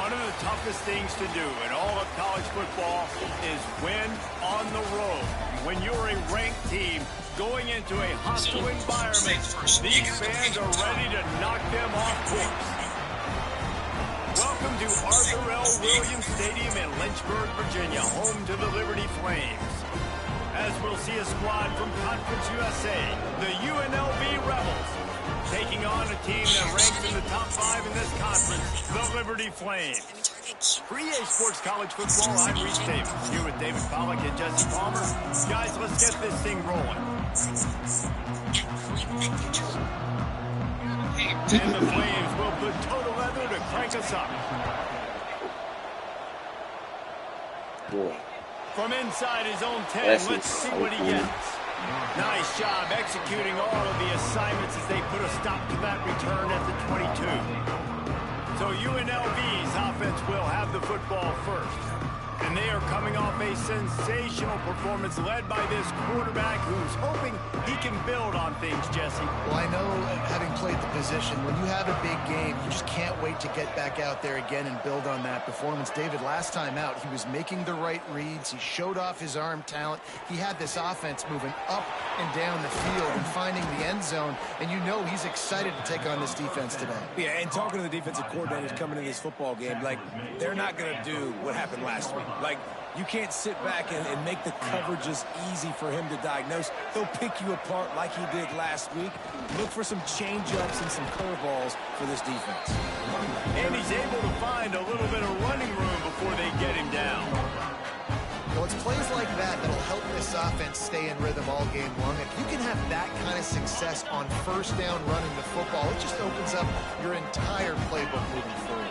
One of the toughest things to do in all of college football is win on the road. When you're a ranked team going into a hostile environment, these fans are ready to knock them off course. Welcome to Arthur L. Williams Stadium in Lynchburg, Virginia, home to the Liberty Flames. As we'll see a squad from Conference USA, the UNLV Rebels, taking on a team that ranks in the top 5 in this conference, the Liberty Flames. For EA Sports College Football, I'm Reese Davis, here with David Pollack and Jesse Palmer. Guys, let's get this thing rolling. And the Flames will put total leather to crank us up. From inside his own 10, let's see what he gets. Nice job executing all of the assignments as they put a stop to that return at the 22. So UNLV's offense will have the football first. And they are coming off a sensational performance led by this quarterback who's hoping he can build on things, Jesse. Well, I know, having played the position, when you have a big game, you just can't wait to get back out there again and build on that performance. David, last time out, he was making the right reads. He showed off his arm talent. He had this offense moving up and down the field and finding the end zone. And you know he's excited to take on this defense today. Yeah, and talking to the defensive coordinators coming into this football game, like, they're not going to do what happened last week. Like, you can't sit back and make the coverages easy for him to diagnose. They'll pick you apart like he did last week. Look for some change-ups and some curveballs for this defense. And he's able to find a little bit of running room before they get him down. Well, it's plays like that that'll help this offense stay in rhythm all game long. If you can have that kind of success on first down running the football, it just opens up your entire playbook moving forward.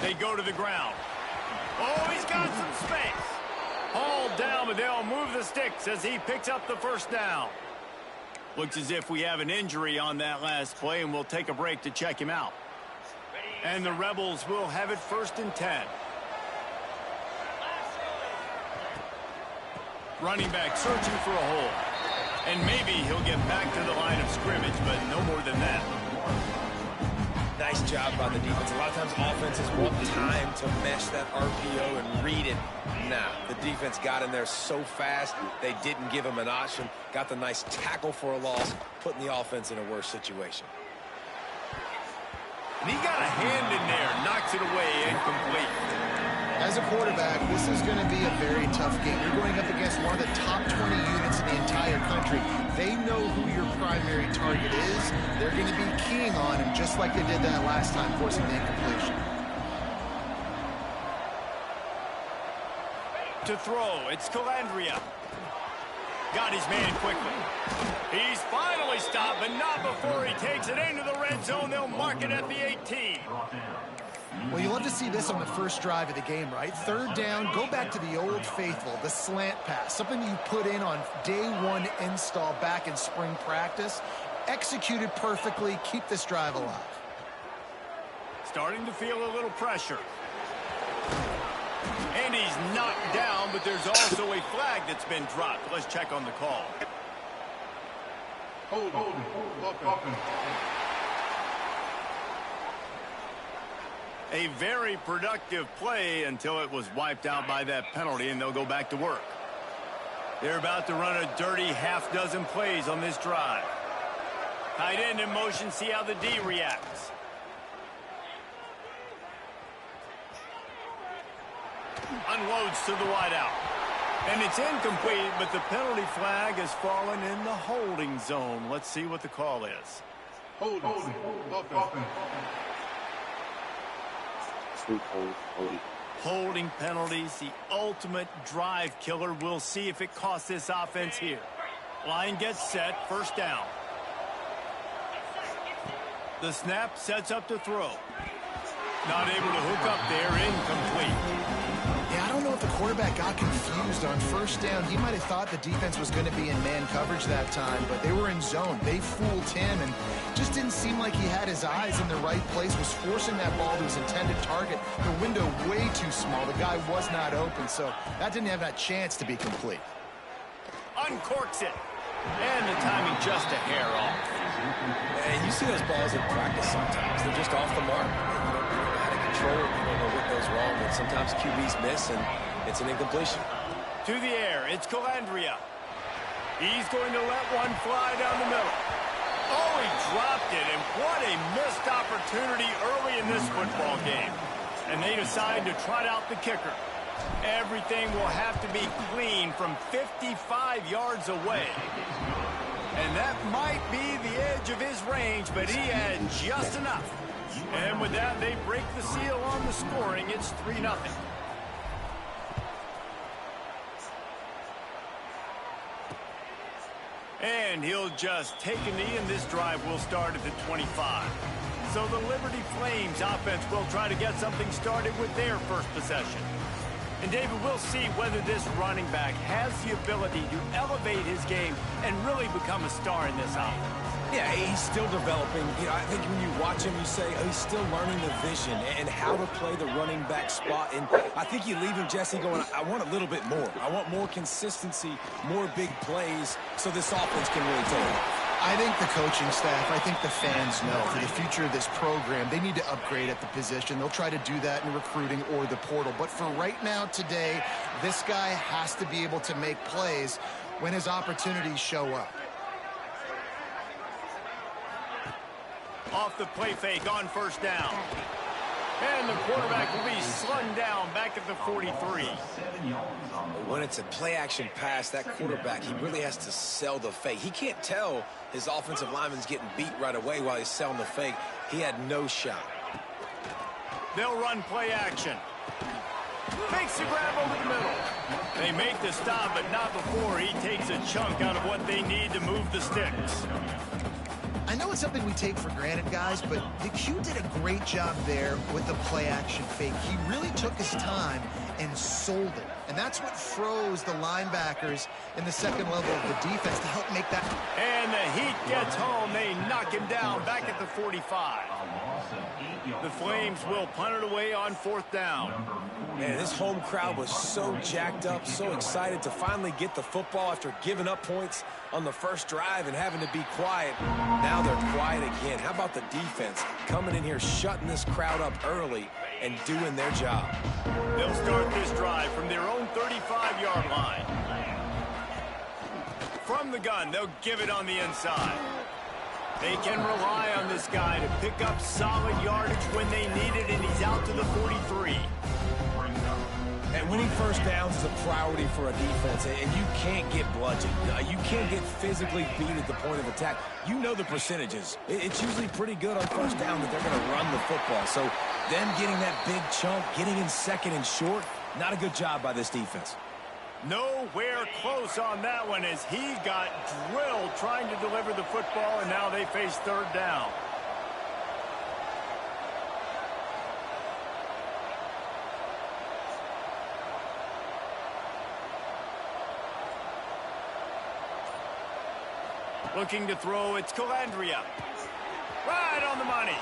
They go to the ground. Oh, he's got some space. Hauled down, but they'll move the sticks as he picks up the first down. Looks as if we have an injury on that last play, and we'll take a break to check him out. And the Rebels will have it 1st and 10. Running back searching for a hole. And maybe he'll get back to the line of scrimmage, but no more than that. Nice job by the defense. A lot of times offenses want time to mesh that RPO and read it. Nah, the defense got in there so fast, they didn't give him an option. Got the nice tackle for a loss, putting the offense in a worse situation. And he got a hand in there, knocks it away, incomplete. As a quarterback, this is going to be a very tough game. You're going up against one of the top 20 units in the entire country. They know who your primary target is. They're going to be keying on him just like they did that last time, forcing the incompletion. To throw, it's Calandria. Got his man quickly. He's finally stopped, but not before he takes it into the red zone. They'll mark it at the 18. Well, you love to see this on the first drive of the game, right? 3rd down, go back to the old faithful, the slant pass, something you put in on day 1 install back in spring practice. Executed perfectly, keep this drive alive. Starting to feel a little pressure. And he's knocked down, but there's also a flag that's been dropped. Let's check on the call. Hold. A very productive play until it was wiped out by that penalty, and they'll go back to work. They're about to run a dirty half-dozen plays on this drive. Tight end in motion, see how the D reacts. Unloads to the wideout. And it's incomplete, but the penalty flag has fallen in the holding zone. Let's see what the call is. Hold. Holding penalties, the ultimate drive killer. We'll see if it costs this offense here. Line gets set, 1st down. The snap sets up to throw. Not able to hook up there, incomplete. Yeah, I don't know if the quarterback got confused on 1st down. He might have thought the defense was going to be in man coverage that time, but they were in zone. They fooled him and just didn't seem like he had his eyes in the right place, was forcing that ball to his intended target. The window way too small. The guy was not open, so that didn't have that chance to be complete. Uncorks it. And the timing just a hair off. And you see those balls in practice sometimes. They're just off the mark. control. You don't know what goes wrong, but sometimes QBs miss, and it's an incompletion. To the air, it's Calandria. He's going to let one fly down the middle. Oh, he dropped it, and what a missed opportunity early in this football game. And they decide to trot out the kicker. Everything will have to be clean from 55 yards away. And that might be the edge of his range, but he had just enough. And with that, they break the seal on the scoring. It's 3-0. And he'll just take a knee, and this drive will start at the 25. So the Liberty Flames offense will try to get something started with their first possession. And David, we'll see whether this running back has the ability to elevate his game and really become a star in this offense. Yeah, he's still developing. You know, I think when you watch him, you say, oh, he's still learning the vision and how to play the running back spot. And I think you leave him, Jesse, going, I want a little bit more. I want more consistency, more big plays, so this offense can really take it. I think the coaching staff, I think the fans know for the future of this program, they need to upgrade at the position. They'll try to do that in recruiting or the portal. But for right now, today, this guy has to be able to make plays when his opportunities show up. Off the play fake on first down. And the quarterback will be slung down back at the 43. When it's a play-action pass, that quarterback, he really has to sell the fake. He can't tell his offensive lineman's getting beat right away while he's selling the fake. He had no shot. They'll run play action. Makes the grab over the middle. They make the stop, but not before he takes a chunk out of what they need to move the sticks. I know it's something we take for granted, guys, but the Q did a great job there with the play-action fake. He really took his time and sold it. And that's what froze the linebackers in the second level of the defense to help make that. And the heat gets home. They knock him down back at the 45. The Flames will punt it away on fourth down. Man, this home crowd was so jacked up, so excited to finally get the football after giving up points on the first drive and having to be quiet. Now they're quiet again. How about the defense coming in here, shutting this crowd up early and doing their job? They'll start this drive from their own 35-yard line. From the gun, they'll give it on the inside. They can rely on this guy to pick up solid yardage when they need it, and he's out to the 43. And winning first downs is a priority for a defense, and you can't get bludgeoned. You can't get physically beat at the point of attack. You know the percentages. It's usually pretty good on first down that they're going to run the football. So them getting that big chunk, getting in second and short, not a good job by this defense. Nowhere close on that one as he got drilled trying to deliver the football, and now they face third down. Looking to throw, it's Calandria. Right on the money.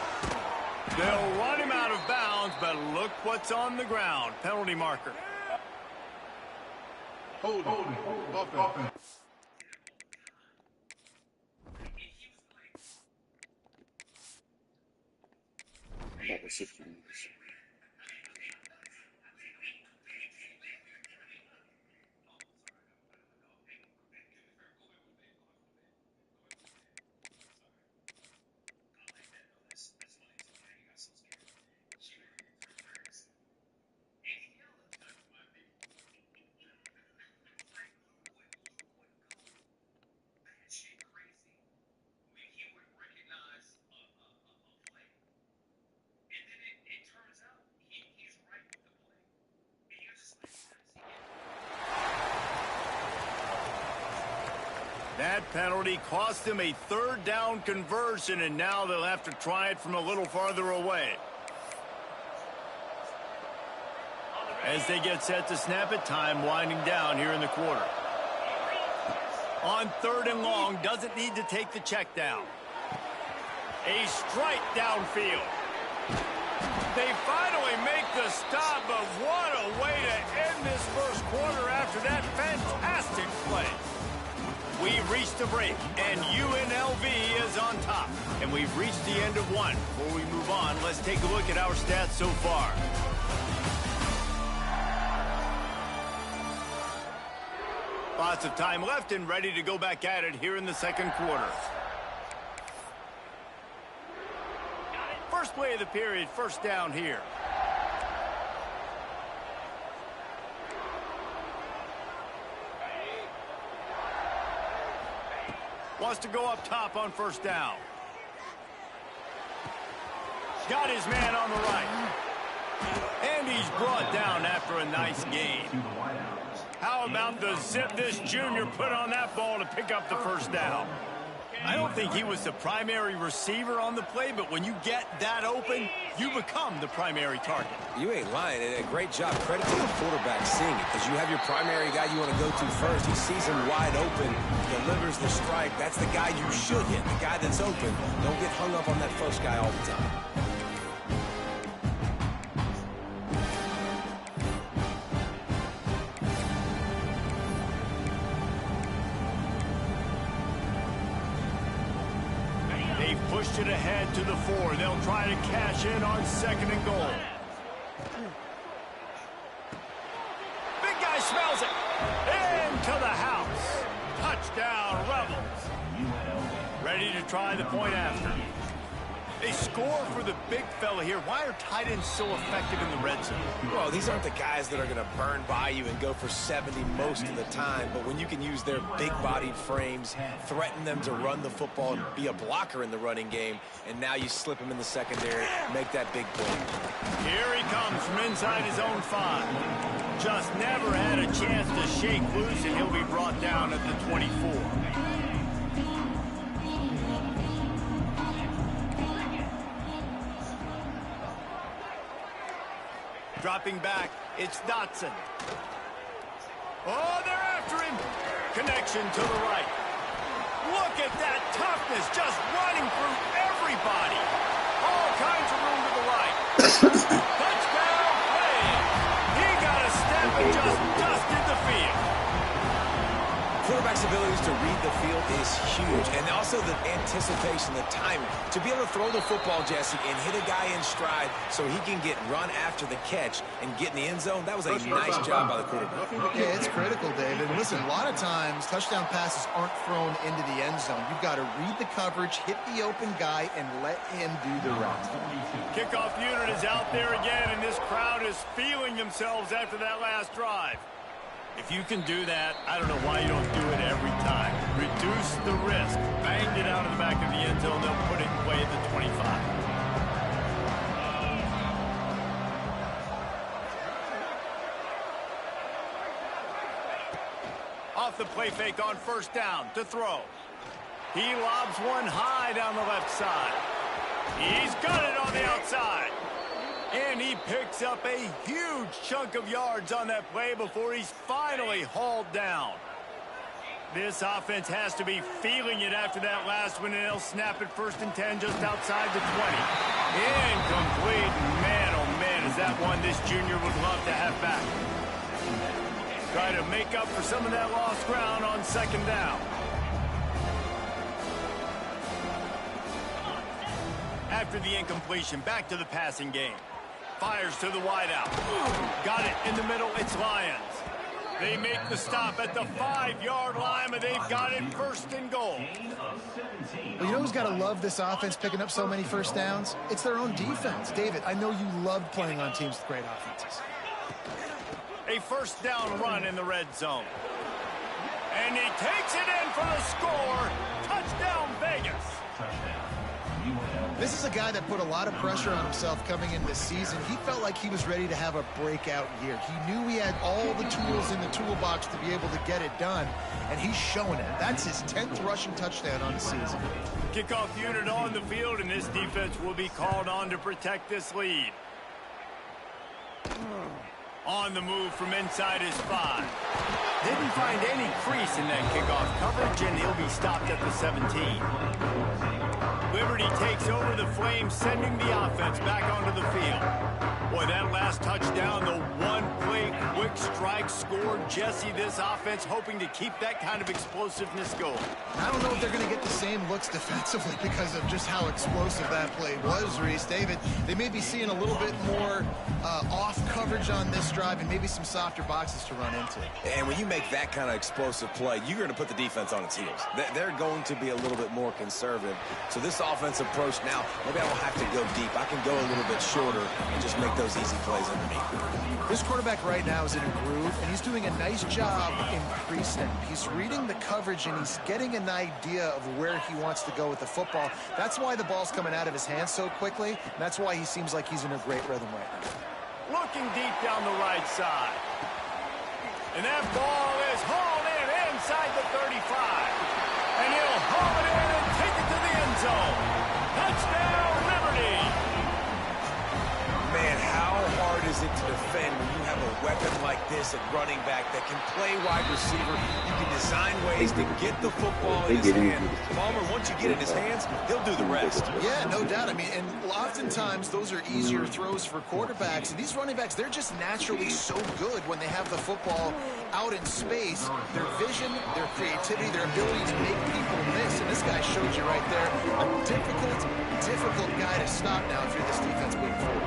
They'll run him out of bounds, but look what's on the ground. Penalty marker. Hold it. Offense. That penalty cost them a third down conversion, and now they'll have to try it from a little farther away. As they get set to snap it, time winding down here in the quarter. On third and long, doesn't need to take the check down. A strike downfield. They finally make the stop, but what a way to end this first quarter after that fantastic play. We've reached the the break, and UNLV is on top. And we've reached the end of one. Before we move on, let's take a look at our stats so far. Lots of time left and ready to go back at it here in the second quarter. First play of the period, first down here. Wants to go up top on first down. Got his man on the right. And he's brought down after a nice gain. How about the zip this junior put on that ball to pick up the first down? I don't think he was the primary receiver on the play, but when you get that open, you become the primary target. You ain't lying, and a great job. Credit to the quarterback seeing it, because you have your primary guy you want to go to first. He sees him wide open, delivers the strike. That's the guy you should hit, the guy that's open. Don't get hung up on that first guy all the time. Pushed it ahead to the 4. They'll try to cash in on second and goal. Big guy smells it. Into the house. Touchdown, Rebels. Ready to try the point after. They score for the big fella here. Why are tight ends so effective in the red zone? Well, these aren't the guys that are going to burn by you and go for 70 most of the time, but when you can use their big-bodied frames, threaten them to run the football and be a blocker in the running game, and now you slip him in the secondary, make that big play. Here he comes from inside his own 5. Just never had a chance to shake loose, and he'll be brought down at the 24. Dropping back, it's Dotson. Oh, they're after him. Connection to the right. Look at that toughness, just running through everybody. All kinds of room to the right. Touchdown, play. He got a step and just dusted the field. Quarterback's abilities to read the field is huge, and also the anticipation, the timing. To be able to throw the football, Jesse, and hit a guy in stride so he can get run after the catch and get in the end zone, that was a nice job by the quarterback. Yeah, it's critical, David. Listen, a lot of times touchdown passes aren't thrown into the end zone. You've got to read the coverage, hit the open guy, and let him do the rest. Kickoff unit is out there again, and this crowd is feeling themselves after that last drive. If you can do that, I don't know why you don't do it every time. Reduce the risk. Banged it out of the back of the end zone. They'll put it in play at the 25. Off the play fake on first down to throw. He lobs one high down the left side. He's got it on the outside. And he picks up a huge chunk of yards on that play before he's finally hauled down. This offense has to be feeling it after that last one, and they'll snap it 1st and 10 just outside the 20. Incomplete. Man, oh man, is that one this junior would love to have back. Try to make up for some of that lost ground on second down. After the incompletion, back to the passing game. Fires to the wideout. Got it in the middle. It's Lions. They make the stop at the 5-yard line, but they've got it 1st and goal. Well, you know who's got to love this offense picking up so many first downs? It's their own defense. David, I know you love playing on teams with great offenses. A 1st down run in the red zone. And he takes it in for the score. Touchdown, Vegas. This is a guy that put a lot of pressure on himself coming into this season. He felt like he was ready to have a breakout year. He knew he had all the tools in the toolbox to be able to get it done, and he's showing it. That's his 10th rushing touchdown on the season. Kickoff unit on the field, and this defense will be called on to protect this lead. On the move from inside his 5. Didn't find any crease in that kickoff coverage, and he'll be stopped at the 17. Liberty takes over the Flames, sending the offense back onto the field. Boy, that last touchdown, the one-play quick strike scored. Jesse, this offense hoping to keep that kind of explosiveness going. I don't know if they're going to get the same looks defensively because of just how explosive that play was, Reese. David, they may be seeing a little bit more off coverage on this drive and maybe some softer boxes to run into. And when you make that kind of explosive play, you're going to put the defense on its heels. They're going to be a little bit more conservative. So this offensive approach now, maybe I don't have to go deep. I can go a little bit shorter and just make those easy plays underneath. This quarterback right now is in a groove, and he's doing a nice job in pre-snap. He's reading the coverage, and he's getting an idea of where he wants to go with the football. That's why the ball's coming out of his hands so quickly, and that's why he seems like he's in a great rhythm right now. Looking deep down the right side. And that ball is hauled in inside the 35. And he'll haul it in and take it to the end zone. Touchdown, Liberty! Man, how hard is it to defend when you have a weapon like this at running back that can play wide receiver? You can design ways to get the football in his hand. Palmer, once you get it in his hands, he'll do the rest. Yeah, no doubt. I mean, and oftentimes those are easier throws for quarterbacks. And these running backs, they're just naturally so good when they have the football out in space. Their vision, their creativity, their ability to make people miss. And this guy showed you right there a difficult guy to stop now if you're this defense moving forward.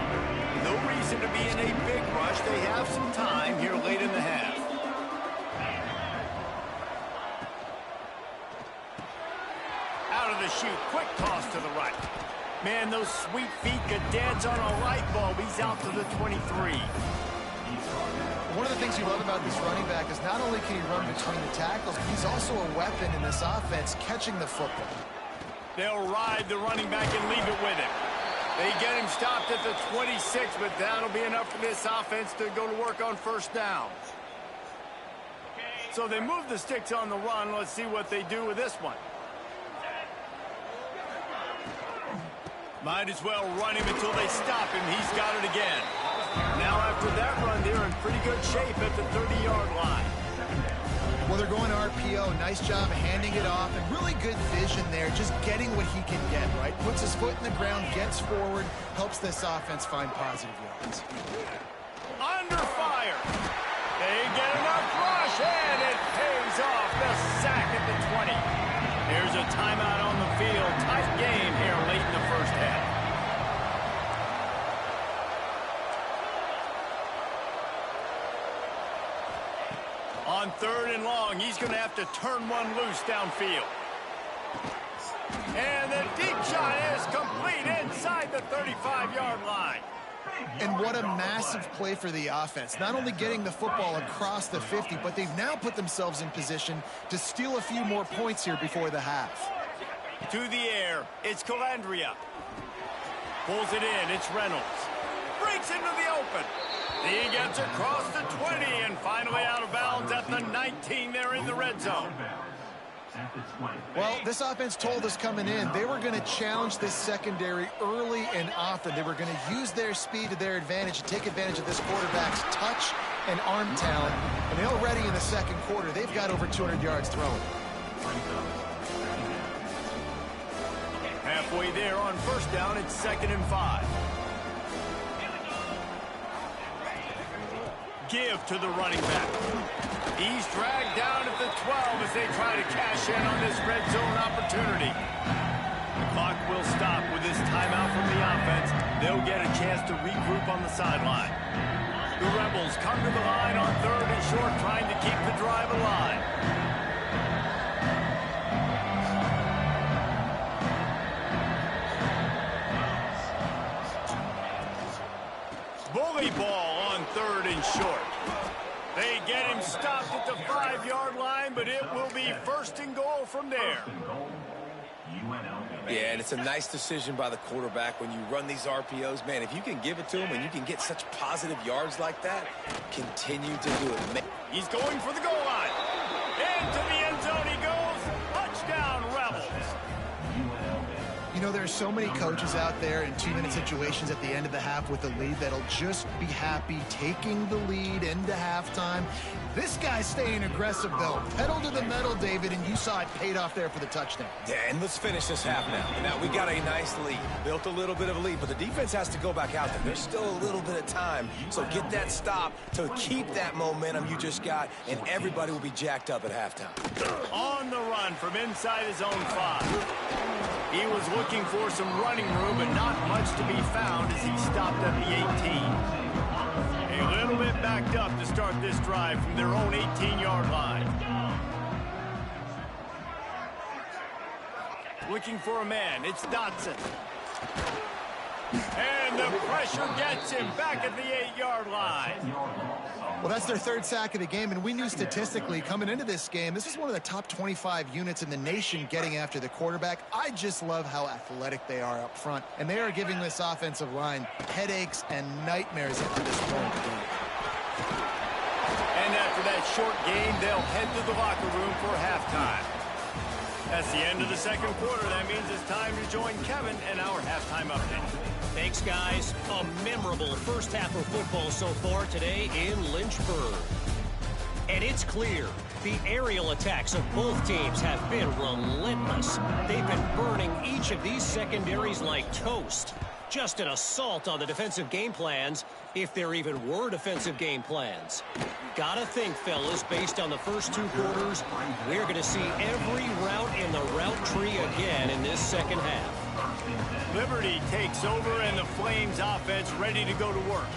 No reason to be in a big rush. They have some time here late in the half. Out of the chute, quick toss to the right. Man, those sweet feet could dance on a light bulb. He's out to the 23. One of the things you love about this running back is not only can he run between the tackles, but he's also a weapon in this offense catching the football. They'll ride the running back and leave it with him. They get him stopped at the 26, but that'll be enough for this offense to go to work on first down. So they move the sticks on the run. Let's see what they do with this one. Might as well run him until they stop him. He's got it again. Now after that run, they're in pretty good shape at the 30-yard line. Well, they're going RPO. Nice job handing it off, and really good vision there, just getting what he can get, right? Puts his foot in the ground, gets forward, helps this offense find positive yards. Under fire. They get enough rush, and it pays off. The sack at the 20. Here's a timeout on the field. Tight game here late in the first half. On 3rd and long, he's going to have to turn one loose downfield. And the deep shot is complete inside the 35-yard line. And what a massive play for the offense. Not only getting the football across the 50, but they've now put themselves in position to steal a few more points here before the half. To the air, it's Calandria. Pulls it in, it's Reynolds. Breaks into the open. He gets across the 20 and finally out of bounds at the 19 there in the red zone. Well, this offense told us coming in they were going to challenge this secondary early and often. They were going to use their speed to their advantage and take advantage of this quarterback's touch and arm talent. And already in the second quarter, they've got over 200 yards throwing. Halfway there on first down, it's 2nd and 5. Give to the running back. He's dragged down at the 12 as they try to cash in on this red zone opportunity. The clock will stop with this timeout from the offense. They'll get a chance to regroup on the sideline. The Rebels come to the line on 3rd and short, trying to keep the drive alive. Bully ball on 3rd and short. They get him stopped at the 5-yard line, but it will be 1st and goal from there. Yeah, and it's a nice decision by the quarterback when you run these RPOs. Man, if you can give it to him and you can get such positive yards like that, continue to do it. He's going for the goal line. Into the end zone he goes. Touchdown, Rebels. You know, there's so many coaches out there in 2-minute situations at the end of the half with the lead that'll just be happy taking the lead into halftime. This guy's staying aggressive, though. Pedal to the metal, David, and you saw it paid off there for the touchdown. Yeah, and let's finish this half now. Now, we got a nice lead. Built a little bit of a lead, but the defense has to go back out there. There's still a little bit of time, so get that stop to keep that momentum you just got, and everybody will be jacked up at halftime. On the run from inside his own 5. He was looking for some running room, but not much to be found as he stopped at the 18. A little bit backed up to start this drive from their own 18-yard line. Looking for a man, it's Dotson. And the pressure gets him back at the 8-yard line. Well, that's their 3rd sack of the game, and we knew statistically coming into this game, this is one of the top 25 units in the nation getting after the quarterback. I just love how athletic they are up front, and they are giving this offensive line headaches and nightmares up to this point. And after that short gain, they'll head to the locker room for halftime. That's the end of the 2nd quarter. That means it's time to join Kevin and our halftime update. Thanks, guys. A memorable first half of football so far today in Lynchburg. And it's clear the aerial attacks of both teams have been relentless. They've been burning each of these secondaries like toast. Just an assault on the defensive game plans, if there even were defensive game plans. Gotta think, fellas, based on the first 2 quarters, we're going to see every route in the route tree again in this second half. Liberty takes over, and the Flames offense ready to go to work.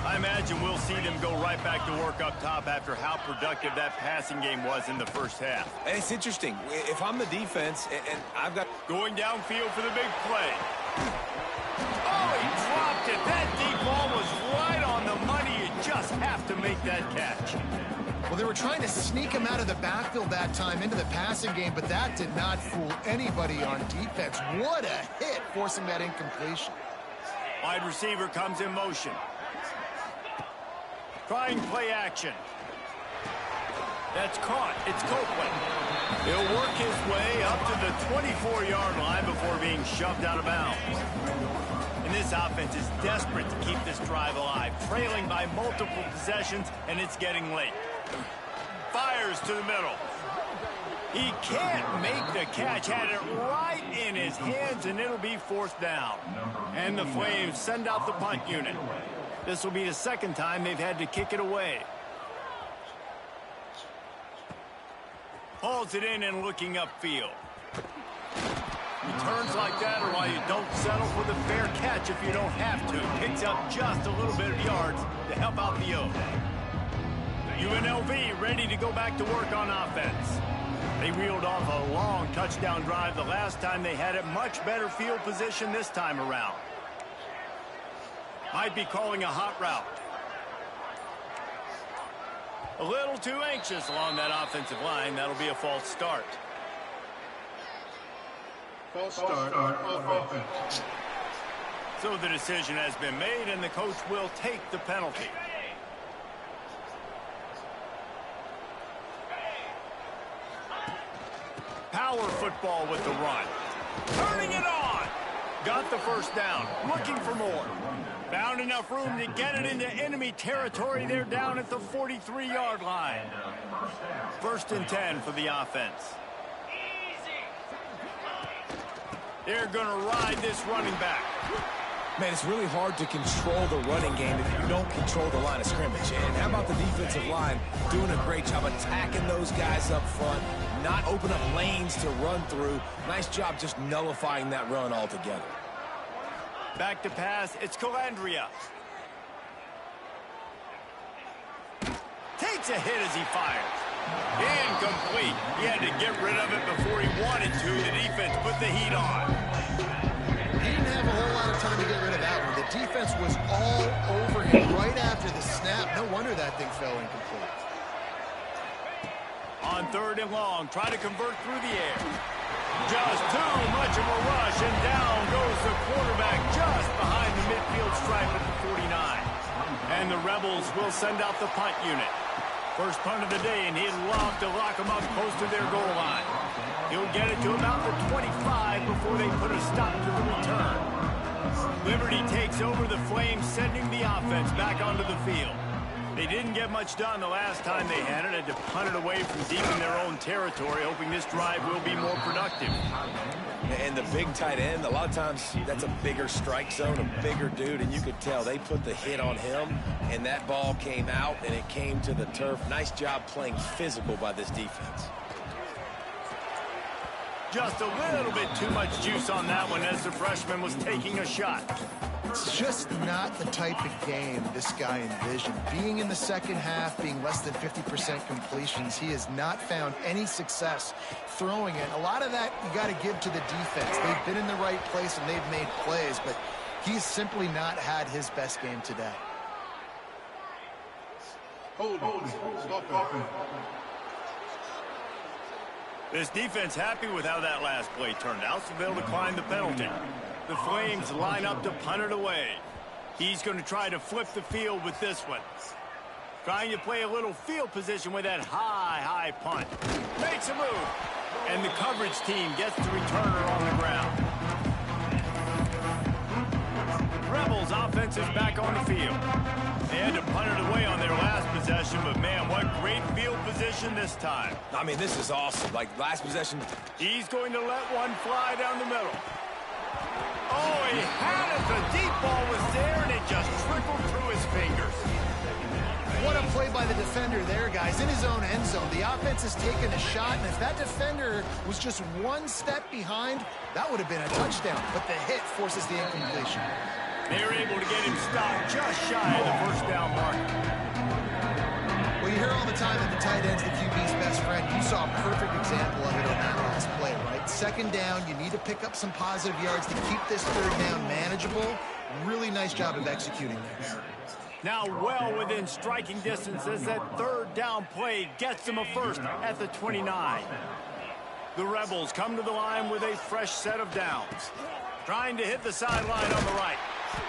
I imagine we'll see them go right back to work up top after how productive that passing game was in the first half. And it's interesting. If I'm the defense, and I've got... Going downfield for the big play. Oh, he dropped it. That deep ball was right on the money. You just have to make that catch. Well, they were trying to sneak him out of the backfield that time into the passing game, but that did not fool anybody on defense. What a hit, forcing that incompletion. Wide receiver comes in motion. Trying play action. That's caught. It's Copeland. He'll work his way up to the 24-yard line before being shoved out of bounds. And this offense is desperate to keep this drive alive, trailing by multiple possessions, and it's getting late. Fires to the middle. He can't make the catch. Had it right in his hands, and it'll be 4th down. And the Flames send out the punt unit. This will be the 2nd time they've had to kick it away. Hauls it in and looking upfield. Returns like that are why you don't settle for the fair catch if you don't have to. Picks up just a little bit of yards to help out the O. UNLV ready to go back to work on offense. They reeled off a long touchdown drive the last time they had it. Much better field position this time around. Might be calling a hot route. A little too anxious along that offensive line. That'll be a false start. False start on offense. So the decision has been made, and the coach will take the penalty. Power football with the run. Turning it on. Got the first down. Looking for more. Found enough room to get it into enemy territory. They're down at the 43-yard line. 1st and 10 for the offense. They're going to ride this running back. Man, it's really hard to control the running game if you don't control the line of scrimmage. And how about the defensive line doing a great job attacking those guys up front, not open up lanes to run through. Nice job just nullifying that run altogether. Back to pass, it's Calandria. Takes a hit as he fires. Incomplete. He had to get rid of it before he wanted to. The defense put the heat on. He didn't have a whole lot of time to get rid of that one. The defense was all over him right after the snap. No wonder that thing fell incomplete. On 3rd and long, try to convert through the air. Just too much of a rush, and down goes the quarterback just behind the midfield stripe at the 49. And the Rebels will send out the punt unit. First punt of the day, and he'd love to lock them up close to their goal line. He'll get it to about the 25 before they put a stop to the return. Liberty takes over the Flames, sending the offense back onto the field. They didn't get much done the last time they had it. Had to punt it away from deep in their own territory, hoping this drive will be more productive. And the big tight end, a lot of times that's a bigger strike zone, a bigger dude, and you could tell they put the hit on him, and that ball came out, and it came to the turf. Nice job playing physical by this defense. Just a little bit too much juice on that one as the freshman was taking a shot. It's just not the type of game this guy envisioned. Being in the second half, being less than 50% completions, he has not found any success throwing it. A lot of that you got to give to the defense. They've been in the right place and they've made plays, but he's simply not had his best game today. Hold. Stop offense. This defense happy with how that last play turned out, so they'll decline the penalty. The Flames line up to punt it away. He's going to try to flip the field with this one. Trying to play a little field position with that high punt. Makes a move. And the coverage team gets the returner on the ground. Rebels offense is back on the field. They had to punt it away on their last possession, but man, what great field position this time. I mean, this is awesome. Like, last possession. He's going to let one fly down the middle. Oh, he had it. The deep ball was there, and it just trickled through his fingers. What a play by the defender there, guys. In his own end zone, the offense has taken a shot, and if that defender was just one step behind, that would have been a touchdown. But the hit forces the incompletion. They were able to get him stopped just shy of the first down mark. Well, you hear all the time that the tight end's the QB's best friend. You saw a perfect example of it on that last play, right? Second down, you need to pick up some positive yards to keep this third down manageable. Really nice job of executing there. Now well within striking distance as that third down play gets them a first at the 29. The Rebels come to the line with a fresh set of downs. Trying to hit the sideline on the right.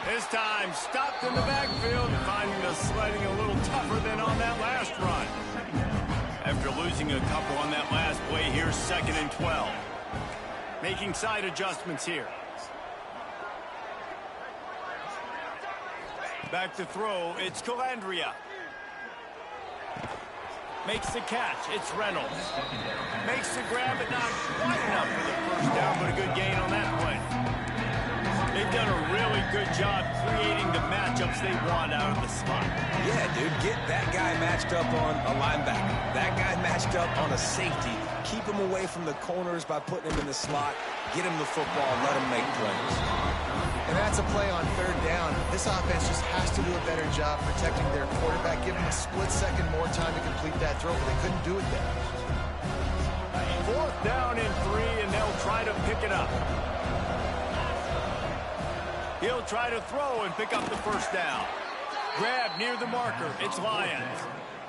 This time stopped in the backfield, finding the sledding a little tougher than on that last run. After losing a couple on that last play, here's 2nd and 12. Making side adjustments here. Back to throw, it's Calandria. Makes the catch, it's Reynolds. Makes the grab, but not quite enough for the first down, but a good gain on that play. They've done a really good job creating the matchups they want out of the slot. Yeah, dude, get that guy matched up on a linebacker. That guy matched up on a safety. Keep him away from the corners by putting him in the slot. Get him the football, let him make plays. And that's a play on third down. This offense just has to do a better job protecting their quarterback. Give him a split second more time to complete that throw, but they couldn't do it there. 4th down and 3, and they'll try to pick it up. He'll try to throw and pick up the first down. Grab near the marker. It's Lions.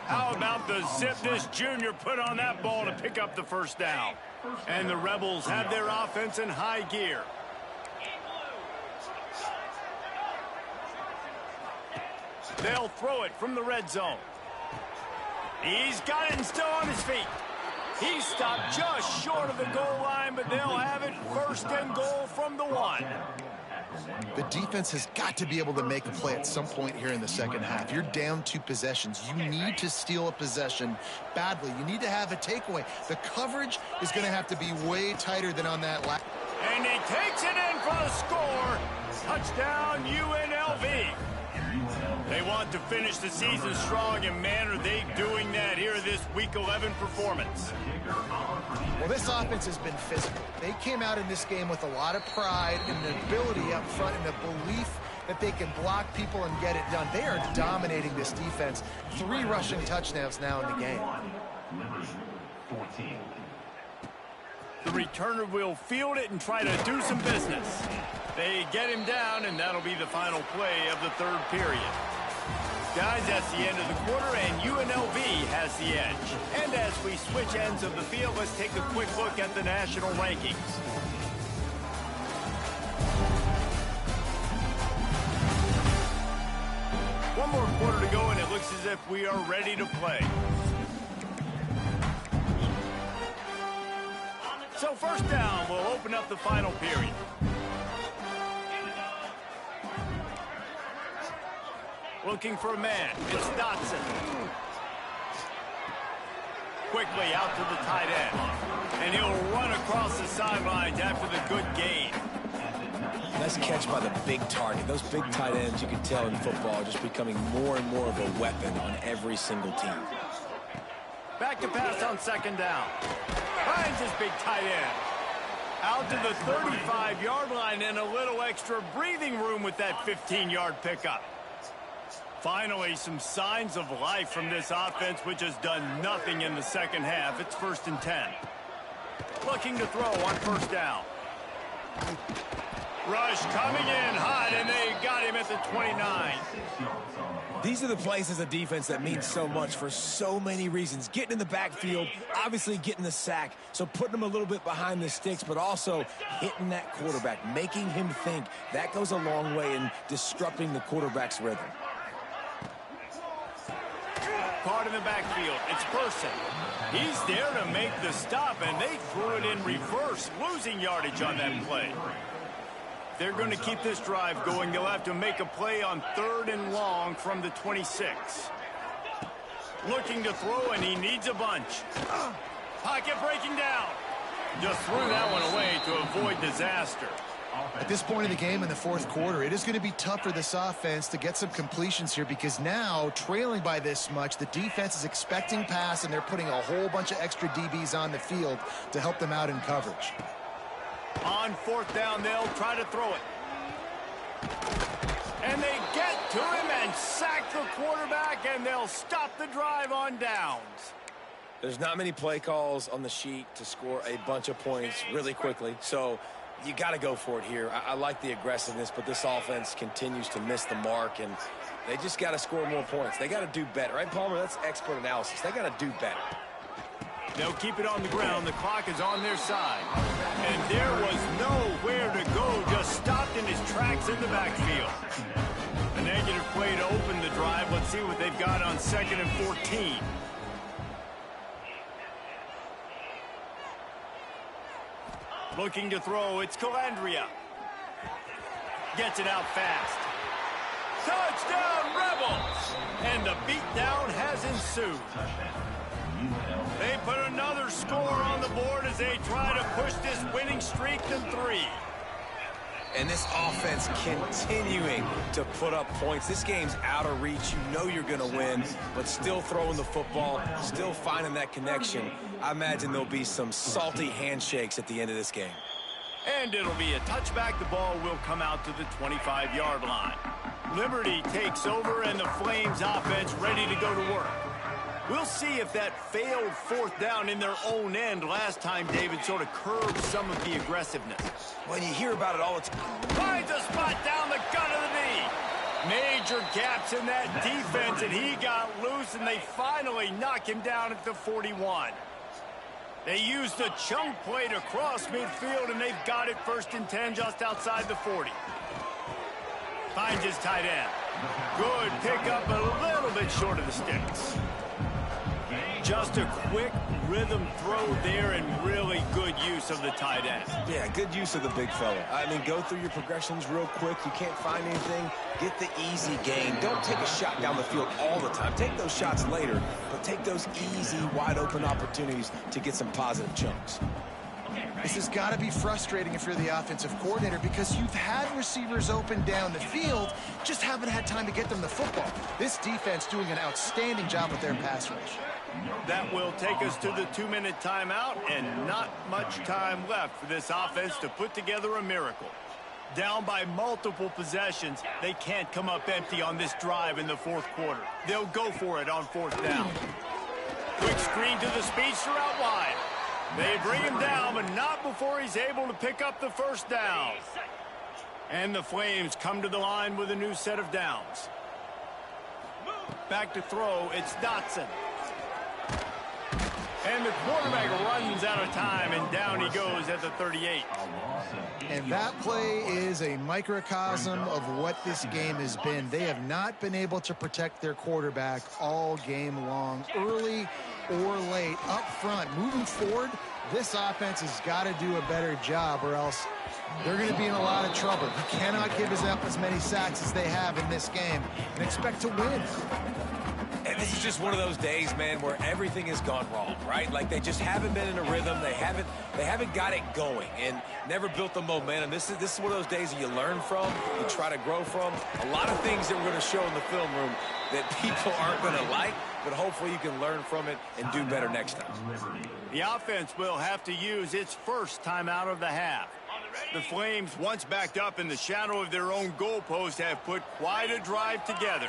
How about the zip this junior put on that ball to pick up the first down? And the Rebels have their offense in high gear. They'll throw it from the red zone. He's got it and still on his feet. He stopped just short of the goal line, but they'll have it 1st and goal from the 1. The defense has got to be able to make a play at some point here in the second half. You're down 2 possessions. You need to steal a possession badly. You need to have a takeaway. The coverage is going to have to be way tighter than on that last. And he takes it in for the score. Touchdown, UNLV. They want to finish the season strong, and man, are they doing that here this Week 11 performance. Well, this offense has been physical. They came out in this game with a lot of pride and the ability up front and the belief that they can block people and get it done. They are dominating this defense. 3 rushing touchdowns now in the game. The returner will field it and try to do some business. They get him down, and that'll be the final play of the 3rd period. Guys, that's the end of the quarter, and UNLV has the edge. And as we switch ends of the field, let's take a quick look at the national rankings. One more quarter to go, and it looks as if we are ready to play. So first down will open up the final period. Looking for a man. It's Dotson. Quickly out to the tight end. And he'll run across the sidelines after the good gain. Nice catch by the big target. Those big tight ends, you can tell in football, are just becoming more and more of a weapon on every single team. Back to pass on second down. Finds his big tight end. Out to the 35-yard line and a little extra breathing room with that 15-yard pickup. Finally, some signs of life from this offense, which has done nothing in the second half. It's 1st and 10. Looking to throw on first down. Rush coming in hot, and they got him at the 29. These are the plays as a defense that mean so much for so many reasons. Getting in the backfield, obviously getting the sack, so putting him a little bit behind the sticks, but also hitting that quarterback, making him think. That goes a long way in disrupting the quarterback's rhythm. Caught in the backfield. It's Person. He's there to make the stop, and they threw it in reverse, losing yardage on that play. They're going to keep this drive going. They'll have to make a play on 3rd and long from the 26. Looking to throw, and he needs a bunch. Pocket breaking down. Just threw that one away to avoid disaster. At this point in the game in the 4th quarter, it is going to be tough for this offense to get some completions here because now, trailing by this much, the defense is expecting pass, and they're putting a whole bunch of extra DBs on the field to help them out in coverage. On 4th down, they'll try to throw it. And they get to him and sack the quarterback, and they'll stop the drive on downs. There's not many play calls on the sheet to score a bunch of points really quickly, so you got to go for it here. I like the aggressiveness, but this offense continues to miss the mark, and they just got to score more points. They got to do better, right, Palmer? That's expert analysis. They got to do better. They'll keep it on the ground. The clock is on their side. And there was nowhere to go, just stopped in his tracks in the backfield. A negative play to open the drive. Let's see what they've got on 2nd and 14. Looking to throw, it's Calandria. Gets it out fast. Touchdown, Rebels! And the beatdown has ensued. They put another score on the board as they try to push this winning streak to 3. And this offense continuing to put up points. This game's out of reach. You know you're going to win, but still throwing the football, still finding that connection. I imagine there'll be some salty handshakes at the end of this game. And it'll be a touchback. The ball will come out to the 25-yard line. Liberty takes over, and the Flames offense ready to go to work. We'll see if that failed 4th down in their own end last time, David, sort of curbed some of the aggressiveness. When you hear about it all, it's... Finds a spot down the gut of the knee. Major gaps in that defense, and he got loose, and they finally knock him down at the 41. They used a chunk play to cross midfield, and they've got it 1st and 10 just outside the 40. Finds his tight end. Good pickup, a little bit short of the sticks. Just a quick rhythm throw there and really good use of the tight end. Yeah, good use of the big fella. I mean, go through your progressions real quick. You can't find anything. Get the easy gain. Don't take a shot down the field all the time. Take those shots later, but take those easy, wide-open opportunities to get some positive chunks. This has got to be frustrating if you're the offensive coordinator because you've had receivers open down the field, just haven't had time to get them the football. This defense doing an outstanding job with their pass rush. That will take us to the 2-minute timeout, and not much time left for this offense to put together a miracle. Down by multiple possessions, they can't come up empty on this drive in the 4th quarter. They'll go for it on 4th down. Quick screen to the speedster out wide. They bring him down, but not before he's able to pick up the 1st down. And the Flames come to the line with a new set of downs. Back to throw, it's Dotson. And the quarterback runs out of time, and down he goes at the 38. And that play is a microcosm of what this game has been. They have not been able to protect their quarterback all game long, early or late, up front. Moving forward, this offense has got to do a better job, or else they're going to be in a lot of trouble. You cannot give us up as many sacks as they have in this game and expect to win. And this is just one of those days, man, where everything has gone wrong, right? Like they just haven't been in a rhythm. They haven't got it going and never built the momentum. This is one of those days that you learn from, you try to grow from. A lot of things that we're going to show in the film room that people aren't going to like, but hopefully you can learn from it and do better next time. The offense will have to use its first timeout of the half. The Flames, once backed up in the shadow of their own goalpost, have put quite a drive together.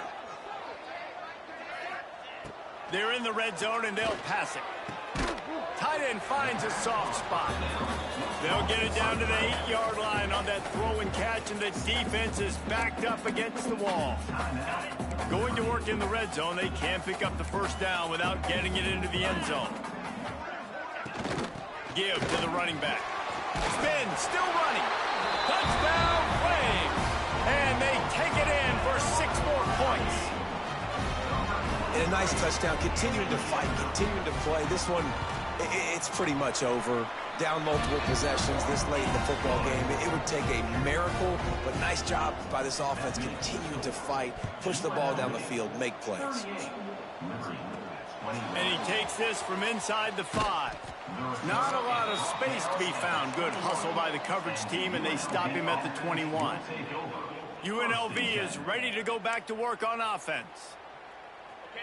They're in the red zone, and they'll pass it. Tight end finds a soft spot. They'll get it down to the 8-yard line on that throw and catch, and the defense is backed up against the wall. Going to work in the red zone, they can pick up the first down without getting it into the end zone. Give to the running back. Spin, still running. Touchdown, Flames! And they take it in for 6 more points. And a nice touchdown, continuing to fight, continuing to play. This one, it's pretty much over. Down multiple possessions this late in the football game. It would take a miracle, but nice job by this offense continuing to fight, push the ball down the field, make plays. And he takes this from inside the 5. Not a lot of space to be found. Good hustle by the coverage team, and they stop him at the 21. UNLV is ready to go back to work on offense.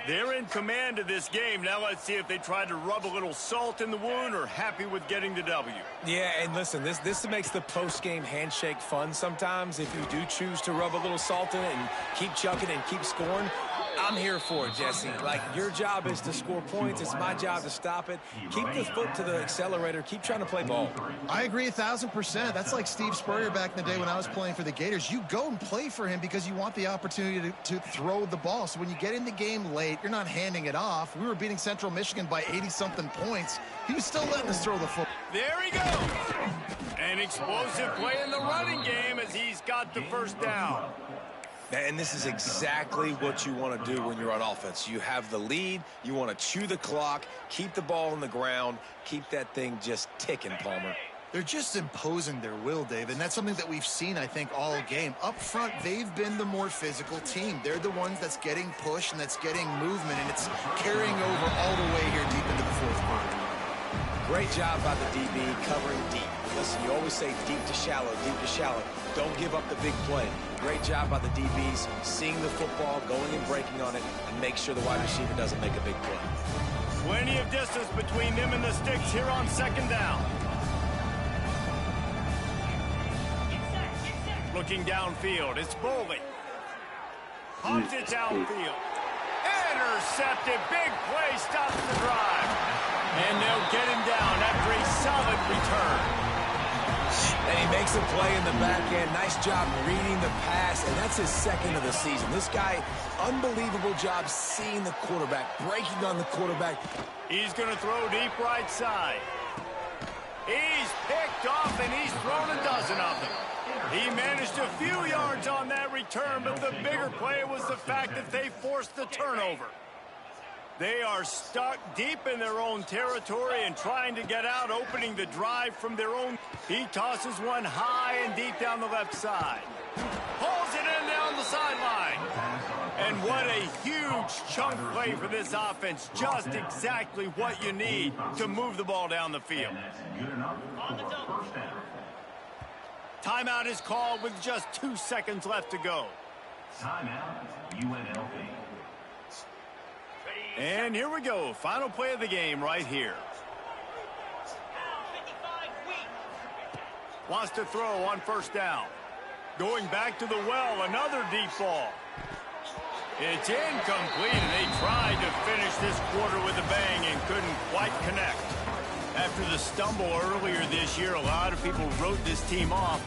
They're in command of this game. Now let's see if they try to rub a little salt in the wound or happy with getting the W. Yeah, and listen, this makes the post-game handshake fun sometimes. If you do choose to rub a little salt in it and keep chucking and keep scoring, I'm here for it, Jesse. Like, your job is to score points. It's my job to stop it. Keep the foot to the accelerator. Keep trying to play ball. I agree 1,000%. That's like Steve Spurrier back in the day when I was playing for the Gators. You go and play for him because you want the opportunity to throw the ball. So when you get in the game late, you're not handing it off. We were beating Central Michigan by 80-something points. He was still letting us throw the football. There he goes. An explosive play in the running game as he's got the first down. And this is exactly what you want to do when you're on offense. You have the lead. You want to chew the clock, keep the ball on the ground, keep that thing just ticking, Palmer. They're just imposing their will, Dave, and that's something that we've seen, I think, all game. Up front, they've been the more physical team. They're the ones that's getting pushed and that's getting movement, and it's carrying over all the way here deep into the fourth quarter. Great job by the DB covering deep. Listen, you always say deep to shallow, deep to shallow. Don't give up the big play. Great job by the DBs, seeing the football, going and breaking on it, and make sure the wide receiver doesn't make a big play. Plenty of distance between them and the sticks here on second down. Looking downfield, it's Boley. Pumps it downfield. Intercepted, big play, stops the drive. And they'll get him down after a solid return. And he makes a play in the back end. Nice job reading the pass, and that's his second of the season. This guy, unbelievable job seeing the quarterback, breaking on the quarterback. He's going to throw deep right side. He's picked off, and he's thrown a dozen of them. He managed a few yards on that return, but the bigger play was the fact that they forced the turnover. They are stuck deep in their own territory and trying to get out, opening the drive from their own. He tosses one high and deep down the left side. Pulls it in down the sideline. And what a huge chunk play for this offense. Just exactly what you need to move the ball down the field. Timeout is called with just 2 seconds left to go. Timeout, UNLV. And here we go. Final play of the game right here. Wants to throw on first down. Going back to the well, another deep ball. It's incomplete, and they tried to finish this quarter with a bang and couldn't quite connect. After the stumble earlier this year, a lot of people wrote this team off.